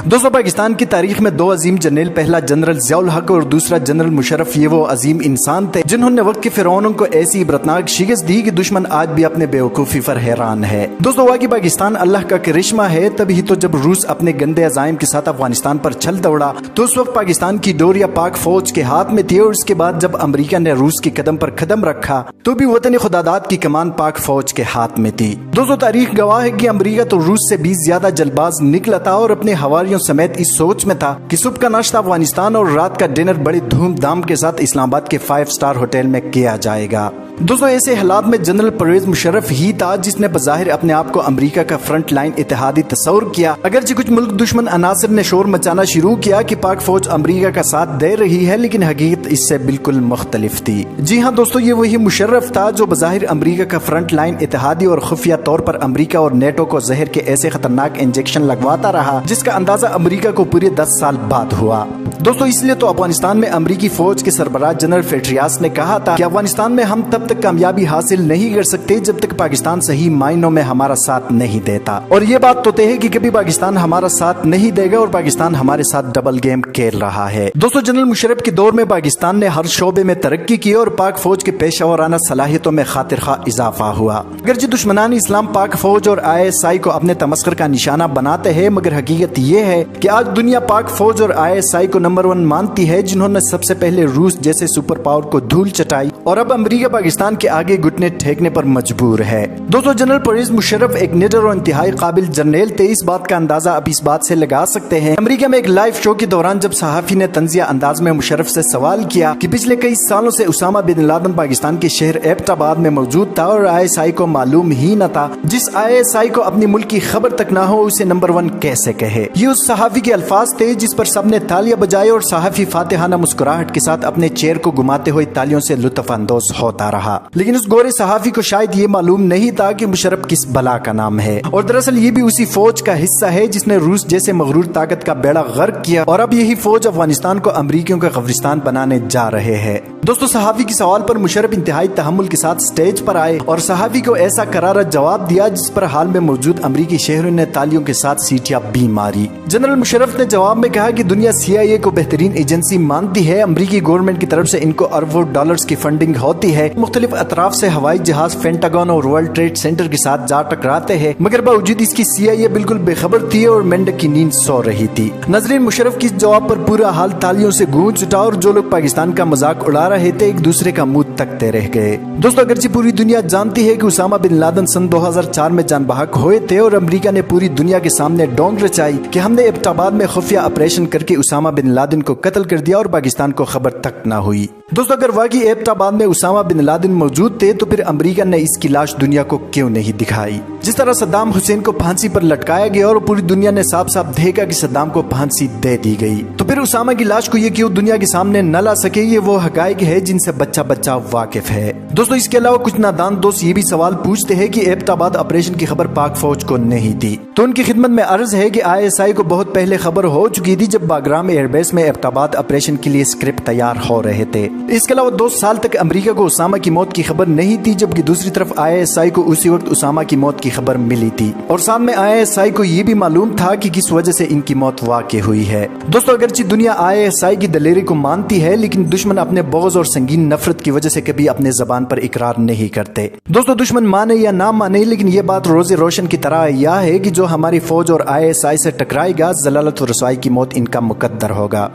दोस्तों, पाकिस्तान की तारीख में दो अजीम जनरल, पहला जनरल ज़ियाउल हक और दूसरा जनरल मुशर्रफ, ये वो अजीम इंसान थे जिन्होंने वक्त के फिरौनों को ऐसी इबरतनाक शिकस्त दी कि दुश्मन आज भी अपने बेवकूफी पर हैरान है। दोस्तों, वाकई पाकिस्तान अल्लाह का करिश्मा है। तभी तो जब रूस अपने गंदे अजाइम के साथ अफगानिस्तान पर छल दौड़ा तो उस वक्त पाकिस्तान की डोरिया पाक फौज के हाथ में थी, और उसके बाद जब अमरीका ने रूस के कदम पर कदम रखा तो भी वतन खुदादात की कमान पाक फौज के हाथ में थी। दोस्तों, तारीख गवाह है कि अमरीका तो रूस से भी ज्यादा जल्दबाज निकला था और अपने हवारियों समेत इस सोच में था कि सुबह का नाश्ता अफगानिस्तान और रात का डिनर बड़ी धूमधाम के साथ इस्लामाबाद के 5 स्टार होटल में किया जाएगा। दोस्तों, ऐसे हालात में जनरल परवेज मुशर्रफ ही था जिसने बज़ाहिर अपने आप को अमेरिका का फ्रंट लाइन इत्तेहादी तस्वुर किया। अगरचे कुछ मुल्क दुश्मन अनासर ने शोर मचाना शुरू किया कि पाक फौज अमेरिका का साथ दे रही है, लेकिन हकीकत इससे बिल्कुल मुख्तलिफ थी। जी हाँ दोस्तों, ये वही मुशर्रफ था जो बज़ाहिर अमेरिका का फ्रंट लाइन इत्तेहादी और खुफिया तौर पर अमेरिका और नेटो को जहर के ऐसे खतरनाक इंजेक्शन लगवाता रहा जिसका अंदाजा अमेरिका को पूरे 10 साल बाद हुआ। दोस्तों, इसलिए तो अफगानिस्तान में अमेरिकी फौज के सरबराह जनरल पेट्रियास ने कहा था कि अफगानिस्तान में हम तब तक कामयाबी हासिल नहीं कर सकते जब तक पाकिस्तान सही मायनों में हमारा साथ नहीं देता। और ये बात तो तय है कि कभी पाकिस्तान हमारा साथ नहीं देगा और पाकिस्तान हमारे साथ डबल गेम खेल रहा है। दोस्तों, जनरल मुशर्रफ के दौर में पाकिस्तान ने हर शोबे में तरक्की की और पाक फौज के पेशेवराना सलाहियतों में खातिर खा इजाफा हुआ। अगरचे दुश्मनान इस्लाम पाक फौज और ISI को अपने तमस्खुर का निशाना बनाते हैं, मगर हकीकत ये है कि आज दुनिया पाक फौज और ISI को नंबर 1 मानती है, जिन्होंने सबसे पहले रूस जैसे सुपर पावर को धूल चटाई और अब अमेरिका पाकिस्तान के आगे घुटने टेकने पर मजबूर है। दोस्तों, जनरल परवेज मुशर्रफ एक निडर और इंतहाई काबिल जनरल थे। इस बात का अंदाजा आप इस बात से लगा सकते हैं। अमेरिका में एक लाइव शो के दौरान जब सहाफी ने तंजिया अंदाज में मुशर्रफ से सवाल किया कि पिछले कई सालों से उसामा बिन लादेन पाकिस्तान के शहर एबटाबाद में मौजूद था और ISI को मालूम ही न था, जिस ISI को अपनी मुल्क की खबर तक न हो उसे नंबर 1 कैसे कहे। ये उस सहाफी के अल्फाज थे जिस पर सबने तालियां बजाई और सहाफी फातिहाना मुस्कुराहट के साथ अपने चेयर को घुमाते हुए तालियों से लुत्फ अंदोज होता रहा। लेकिन उस गोरे सहाफी को शायद ये मालूम नहीं था कि मुशर्रफ किस बला का नाम है, और दरअसल ये भी उसी फौज का हिस्सा है जिसने रूस जैसे मगरूर ताकत का बेड़ा गर्क किया, और अब यही फौज अफगानिस्तान को अमरीकियों का कब्रिस्तान बनाने जा रहे हैं। दोस्तों, सहाफी के सवाल पर मुशर्रफ इंतहाई तहम्मुल के साथ स्टेज पर आए और सहाफी को ऐसा करारा जवाब दिया जिस पर हाल में मौजूद अमरीकी शहरों ने तालियों के साथ सीटियां भी मारी। जनरल मुशर्रफ ने जवाब में कहा कि दुनिया CIA को बेहतरीन एजेंसी मानती है। अमरीकी गवर्नमेंट की तरफ से इनको अरबों डॉलर्स की फंडिंग होती है। मुख्तलिफ अतराफ से हवाई जहाज पेंटागन और वर्ल्ड ट्रेड सेंटर के साथ जा टकराते हैं, मगर बावजूद इसकी CIA बिल्कुल बेखबर थी और मेंढक की नींद सो रही थी। नजरीन, मुशर्रफ के जवाब पर पूरा हाल तालियों से गूंज उठा और जो लोग पाकिस्तान का मजाक उड़ा रहे थे एक दूसरे का मुंह तकते रह गए। दोस्तों, अगरचे पूरी दुनिया जानती है कि उसामा बिन लादेन सन 2004 में जान बहक हुए थे और अमेरिका ने पूरी दुनिया के सामने डोंग रचाई कि हमने एबटाबाद में खुफिया ऑपरेशन करके उसामा बिन लादेन को कत्ल कर दिया और पाकिस्तान को खबर तक न हुई। दोस्तों, अगर वाकई एबटाबाद में उसामा बिन लादेन मौजूद थे तो फिर अमेरिका ने इसकी लाश दुनिया को क्यों नहीं दिखाई? जिस तरह सद्दाम हुसैन को फांसी पर लटकाया गया और पूरी दुनिया ने साफ साफ देखा कि सद्दाम को फांसी दे दी गई, तो फिर उसामा की लाश को ये क्यों दुनिया के सामने न ला सके? ये वो हकायक है जिनसे बच्चा बच्चा वाकिफ है। दोस्तों, इसके अलावा कुछ नादान दोस्त ये भी सवाल पूछते हैं कि एबटाबाद ऑपरेशन की खबर पाक फौज को नहीं थी, तो उनकी खिदमत में अर्ज है कि ISI को बहुत पहले खबर हो चुकी थी जब बागराम एयरबेस में एबटाबाद ऑपरेशन के लिए स्क्रिप्ट तैयार हो रहे थे। इसके अलावा 2 साल तक अमेरिका को उसामा की मौत की खबर नहीं थी, जबकि दूसरी तरफ ISI को उसी वक्त उसामा की मौत की खबर मिली थी, और साथ में ISI को ये भी मालूम था कि किस वजह से इनकी मौत वाक़ई हुई है। दोस्तों, अगरचे दुनिया ISI की दलेरी को मानती है, लेकिन दुश्मन अपने बोझ और संगीन नफरत की वजह से कभी अपने जबान पर इकरार नहीं करते। दोस्तों, दुश्मन माने या ना माने, लेकिन ये बात रोजे रोशन की तरह यह है कि जो हमारी फौज और ISI से टकराएगा जलालत और रसवाई की मौत इनका मुकद्दर होगा।